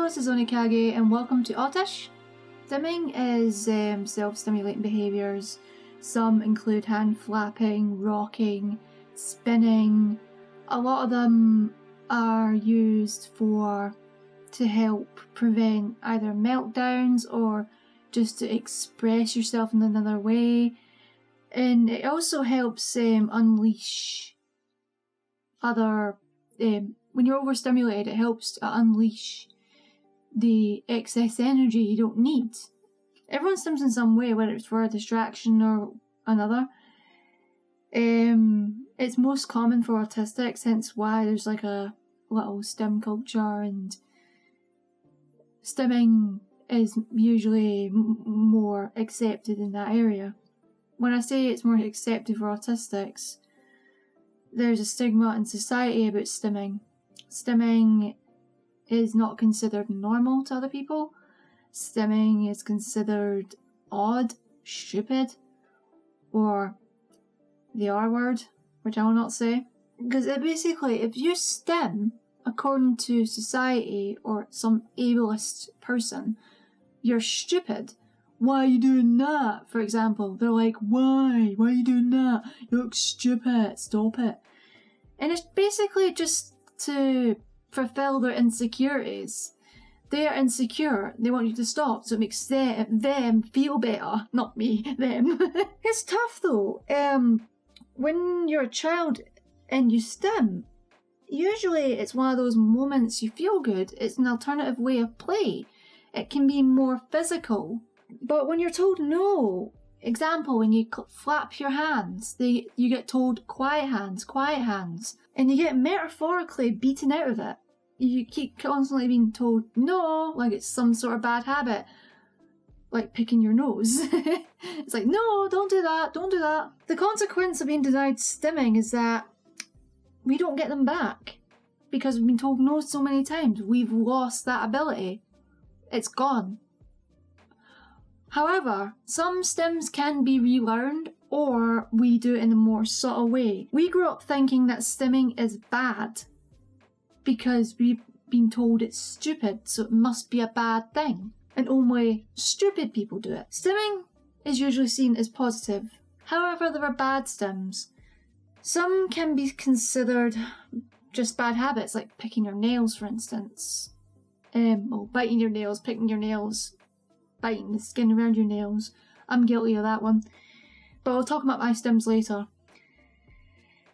this is Onikage and welcome to Aut-Ish. Stimming is self-stimulating behaviours. Some include hand flapping, rocking, spinning. A lot of them are used to help prevent either meltdowns or just to express yourself in another way. And it also helps unleash other... when you're overstimulated, it helps to unleash the excess energy you don't need. Everyone stims in some way, whether it's for a distraction or another. It's most common for autistics, hence why there's like a little stim culture, and stimming is usually more accepted in that area. When I say it's more accepted for autistics, there's a stigma in society about stimming. Stimming is not considered normal to other people. Stimming is considered odd, stupid, or the R word, which I will not say. Because basically, if you stim according to society or some ableist person, you're stupid. Why are you doing that? For example, they're like, why? Why are you doing that? You look stupid. Stop it. And it's basically just to fulfill their insecurities. They are insecure. They want you to stop, so it makes them feel better. Not me, them. It's tough though. When you're a child and you stim, usually it's one of those moments you feel good. It's an alternative way of play. It can be more physical. But when you're told no, example, when you flap your hands, you get told quiet hands, and you get metaphorically beaten out of it. You keep constantly being told no, like it's some sort of bad habit, like picking your nose. It's like, no, don't do that. The consequence of being denied stimming is that we don't get them back because we've been told no so many times. We've lost that ability. It's gone. However, some stims can be relearned, or we do it in a more subtle way. We grew up thinking that stimming is bad because we've been told it's stupid, so it must be a bad thing, and only stupid people do it. Stimming is usually seen as positive. However, there are bad stims. Some can be considered just bad habits, like picking your nails, for instance. Biting your nails, picking your nails, biting the skin around your nails. I'm guilty of that one. But I'll talk about my stims later.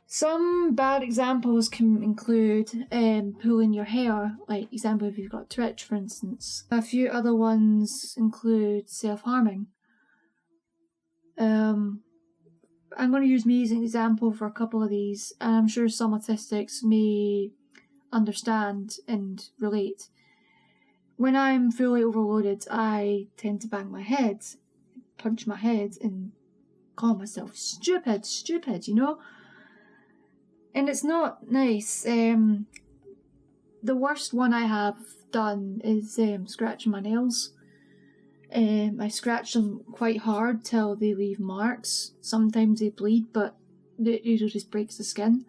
Some bad examples can include pulling your hair, like example if you've got Tourette's, for instance. A few other ones include self-harming. I'm going to use me as an example for a couple of these, and I'm sure some autistics may understand and relate. When I'm fully overloaded, I tend to bang my head, punch my head, and call myself stupid, you know? And it's not nice. The worst one I have done is scratching my nails. I scratch them quite hard till they leave marks. Sometimes they bleed, but it usually just breaks the skin.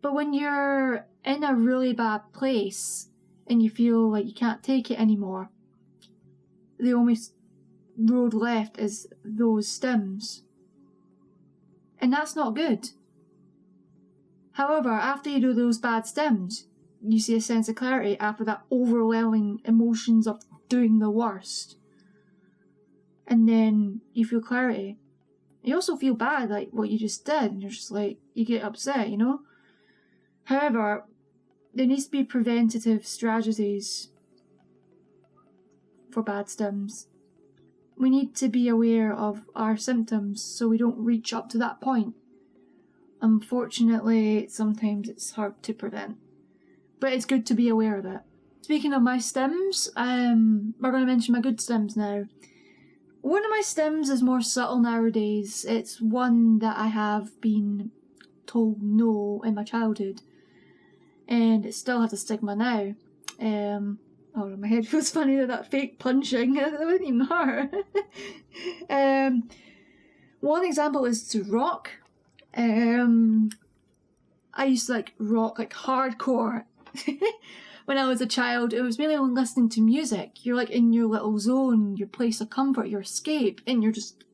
But when you're in a really bad place and you feel like you can't take it anymore, the only road left is those stims. And that's not good. However, after you do those bad stims, you see a sense of clarity after that overwhelming emotions of doing the worst. And then you feel clarity. You also feel bad, like what you just did, and you're just like, you get upset, you know? However, there needs to be preventative strategies for bad stims. We need to be aware of our symptoms so we don't reach up to that point. Unfortunately, sometimes it's hard to prevent, but it's good to be aware of it. Speaking of my stims, we're going to mention my good stims now. One of my stims is more subtle nowadays. It's one that I have been told no in my childhood, and it still has a stigma now. Oh, my head feels funny with that fake punching. It wouldn't even hurt. One example is to rock. I used to rock hardcore when I was a child, it was mainly when listening to music. You're like in your little zone, your place of comfort, your escape, and you're just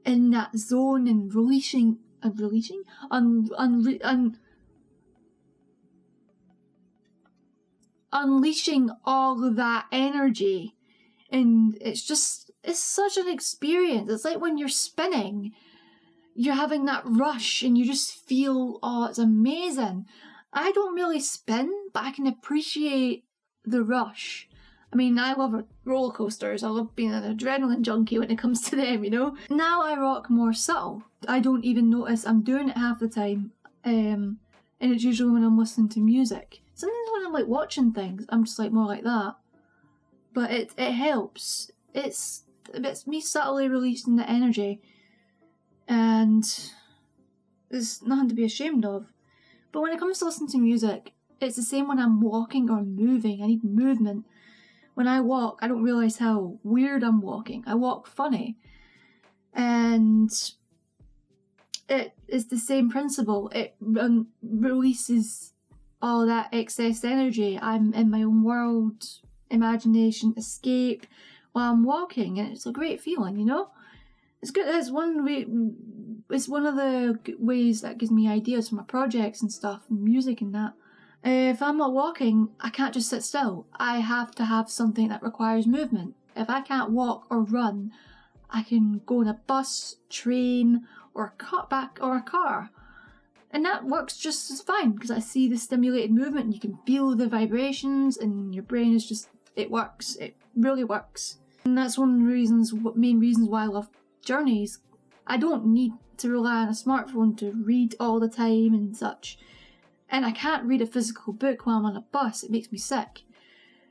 in that zone and unleashing all of that energy. And it's such an experience. It's like when you're spinning, you're having that rush and you just feel, oh, it's amazing. I don't really spin, but I can appreciate the rush. I mean, I love roller coasters. I love being an adrenaline junkie when it comes to them, you know? Now I rock more subtle. I don't even notice I'm doing it half the time. And it's usually when I'm listening to music. Sometimes when I'm like watching things, I'm just like more like that. But it helps. It's me subtly releasing the energy. And there's nothing to be ashamed of. But when it comes to listening to music, it's the same when I'm walking or moving. I need movement. When I walk, I don't realise how weird I'm walking. I walk funny. And it is the same principle. It releases all that excess energy. I'm in my own world, imagination, escape while I'm walking, and it's a great feeling, you know? It's good. It's one way. It's one of the ways that gives me ideas for my projects and stuff, and music and that. If I'm not walking, I can't just sit still. I have to have something that requires movement. If I can't walk or run, I can go on a bus, train, or a car. And that works just as fine, because I see the stimulated movement and you can feel the vibrations and your brain is just, it works. It really works. And that's one of the main reasons why I love journeys. I don't need to rely on a smartphone to read all the time and such. And I can't read a physical book while I'm on a bus, it makes me sick.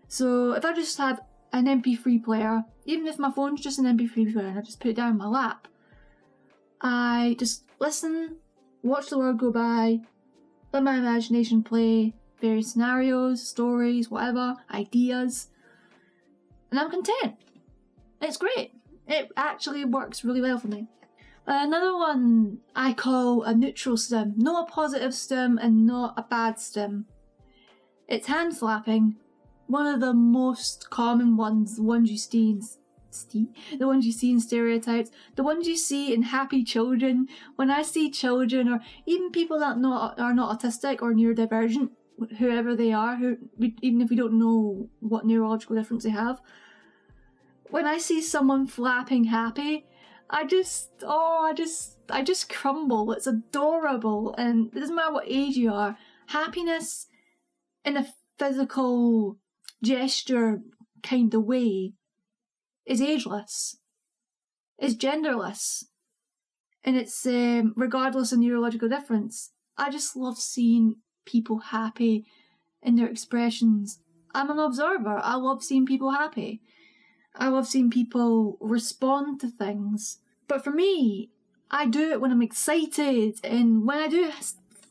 So if I just have an MP3 player, even if my phone's just an MP3 player and I just put it down in my lap, I just listen, watch the world go by, let my imagination play various scenarios, stories, whatever, ideas, and I'm content. It's great. It actually works really well for me. Another one I call a neutral stim. Not a positive stim and not a bad stim. It's hand slapping. One of the most common ones, the ones you see in stereotypes, the ones you see in happy children. When I see children, or even people that are not autistic or neurodivergent, whoever they are, even if we don't know what neurological difference they have, when I see someone flapping happy, I just crumble. It's adorable, and it doesn't matter what age you are. Happiness in a physical gesture kind of way is ageless, is genderless, and it's regardless of neurological difference. I just love seeing people happy in their expressions. I'm an observer. I love seeing people happy. I love seeing people respond to things. But for me, I do it when I'm excited, and when I do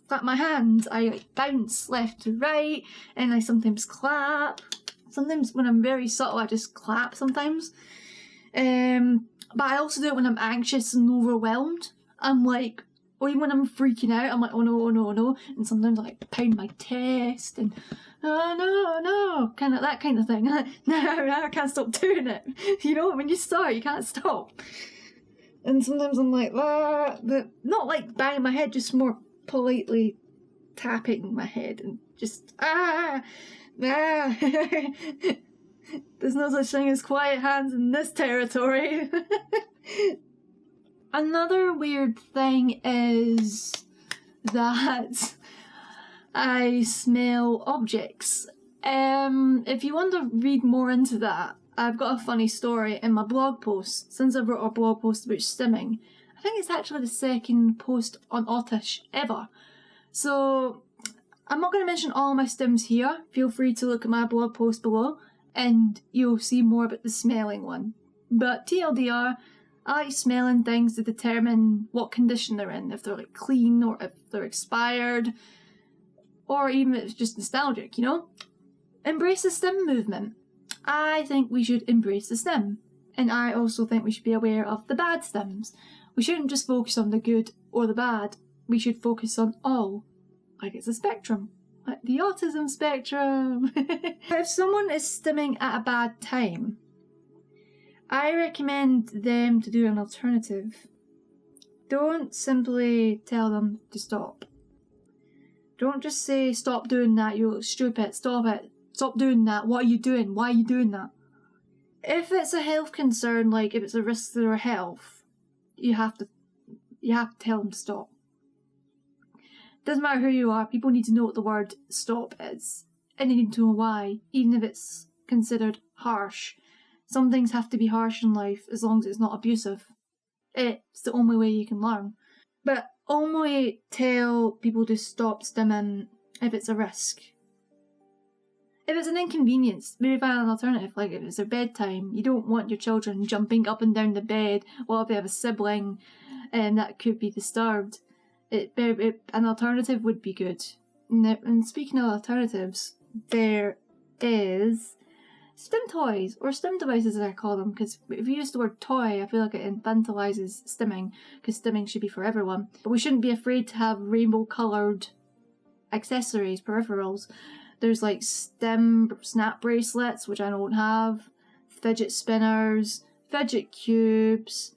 clap my hands, I bounce left to right, and I sometimes clap. Sometimes when I'm very subtle, I just clap sometimes. But I also do it when I'm anxious and overwhelmed. I'm like, or even when I'm freaking out, I'm like, oh no, oh no, oh no. And sometimes I like pound my chest and, oh no, kind of that kind of thing. No, I can't stop doing it. You know, when you start, you can't stop. And sometimes I'm like, ah, but not like banging my head, just more politely tapping my head and just, ah. There's no such thing as quiet hands in this territory. Another weird thing is that I smell objects. If you want to read more into that, I've got a funny story in my blog post. Since I wrote a blog post about stimming, I think it's actually the second post on Aut-Ish ever. So I'm not going to mention all my stims here. Feel free to look at my blog post below and you'll see more about the smelling one. But TLDR, I like smelling things to determine what condition they're in, if they're like clean or if they're expired, or even if it's just nostalgic, you know? Embrace the stim movement. I think we should embrace the stim. And I also think we should be aware of the bad stims. We shouldn't just focus on the good or the bad. We should focus on all. Like it's a spectrum. The autism spectrum. If someone is stimming at a bad time, I recommend them to do an alternative. Don't simply tell them to stop. Don't just say, stop doing that, you look stupid, stop it, stop doing that, what are you doing, why are you doing that? If it's a health concern, like if it's a risk to their health, you have to tell them to stop. Doesn't matter who you are, people need to know what the word stop is, and they need to know why, even if it's considered harsh. Some things have to be harsh in life as long as it's not abusive. It's the only way you can learn. But only tell people to stop stimming if it's a risk. If it's an inconvenience, maybe find an alternative. Like if it's their bedtime, you don't want your children jumping up and down the bed while they have a sibling that could be disturbed. An alternative would be good. And speaking of alternatives, there is stim toys, or stim devices as I call them, because if you use the word toy, I feel like it infantilizes stimming, because stimming should be for everyone. But we shouldn't be afraid to have rainbow-coloured accessories, peripherals. There's like stim snap bracelets, which I don't have, fidget spinners, fidget cubes.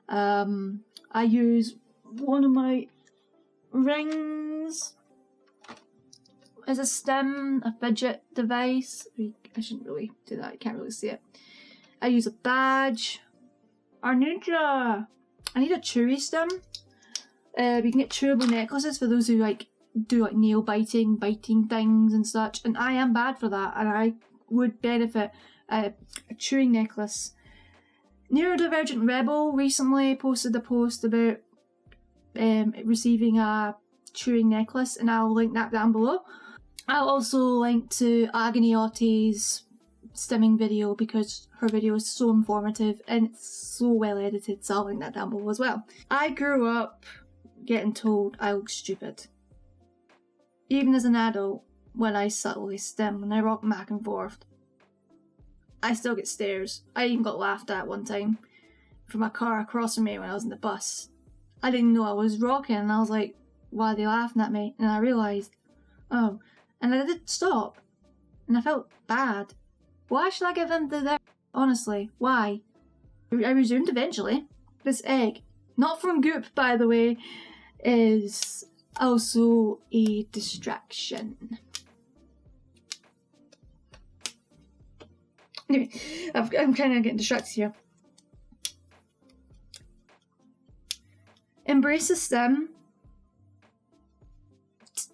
I use one of my rings as a stim, a fidget device. I shouldn't really do that, you can't really see it. I use a badge. I need a chewy stim. We can get chewable necklaces for those who do nail biting things and such, and I am bad for that, and I would benefit a chewing necklace. Neurodivergent Rebel recently posted a post about receiving a chewing necklace, and I'll link that down below. I'll also link to Agony Aut-Ish's stimming video because her video is so informative and it's so well edited, so I'll link that down below as well. I grew up getting told I look stupid. Even as an adult, when I subtly stim, when I rock back and forth, I still get stares. I even got laughed at one time from a car across from me when I was in the bus. I didn't know I was rocking, and I was like, why are they laughing at me? And I realised, oh, and I did stop, and I felt bad. Why should I give in to that? Honestly, why? I resumed eventually. This egg, not from Goop by the way, is also a distraction. Anyway, I'm kind of getting distracted here. Embrace the stim.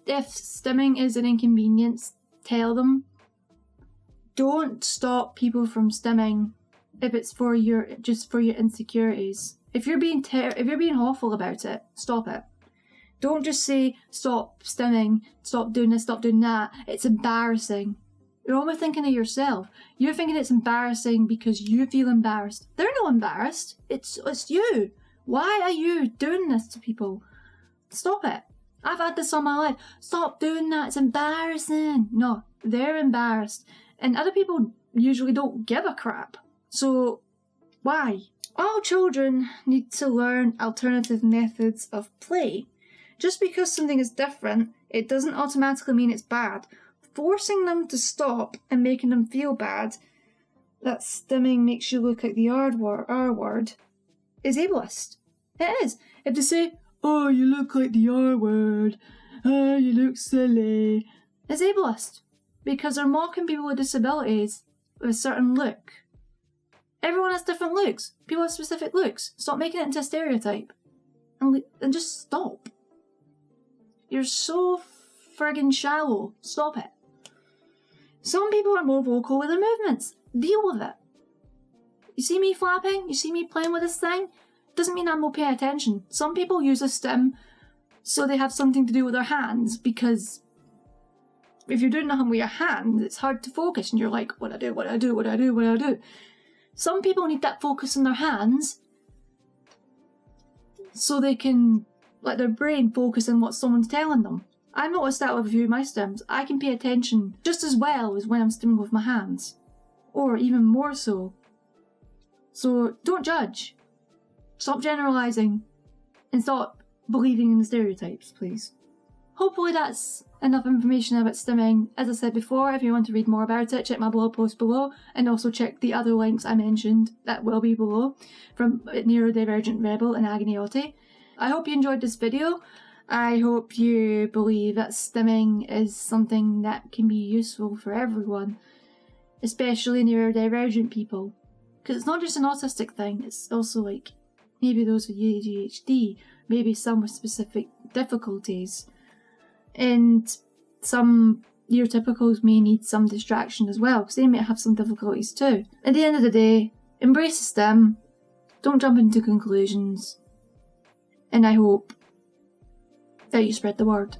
If stimming is an inconvenience, tell them. Don't stop people from stimming if it's for your insecurities. If you're being awful about it, stop it. Don't just say stop stimming, stop doing this, stop doing that. It's embarrassing. You're only thinking of yourself. You're thinking it's embarrassing because you feel embarrassed. They're not embarrassed. It's you. Why are you doing this to people? Stop it. I've had this all my life. Stop doing that. It's embarrassing. No, they're embarrassed. And other people usually don't give a crap. So, why? All children need to learn alternative methods of play. Just because something is different, it doesn't automatically mean it's bad. Forcing them to stop and making them feel bad, that stimming makes you look like the R word, is ableist. It is. If they say, oh, you look like the R word, oh, you look silly, it's ableist. Because they're mocking people with disabilities with a certain look. Everyone has different looks. People have specific looks. Stop making it into a stereotype. And just stop. You're so friggin' shallow. Stop it. Some people are more vocal with their movements. Deal with it. You see me flapping? You see me playing with this thing? Doesn't mean I'm not paying attention. Some people use a stim so they have something to do with their hands, because if you're doing nothing with your hands, it's hard to focus and you're like, what do I do? Some people need that focus in their hands so they can let their brain focus on what someone's telling them. I've noticed that with a few of my stims. I can pay attention just as well as when I'm stimming with my hands. Or even more so. So don't judge. Stop generalising. And stop believing in the stereotypes, please. hopefully that's enough information about stimming. As I said before, if you want to read more about it, check my blog post below, and also check the other links I mentioned that will be below from Neurodivergent Rebel and Agony Aut-Ish. I hope you enjoyed this video. I hope you believe that stimming is something that can be useful for everyone, especially neurodivergent people. Because it's not just an autistic thing, it's also like maybe those with ADHD, maybe some with specific difficulties. And some neurotypicals may need some distraction as well, because they may have some difficulties too. At the end of the day, embrace the stim, don't jump into conclusions, and I hope that you spread the word.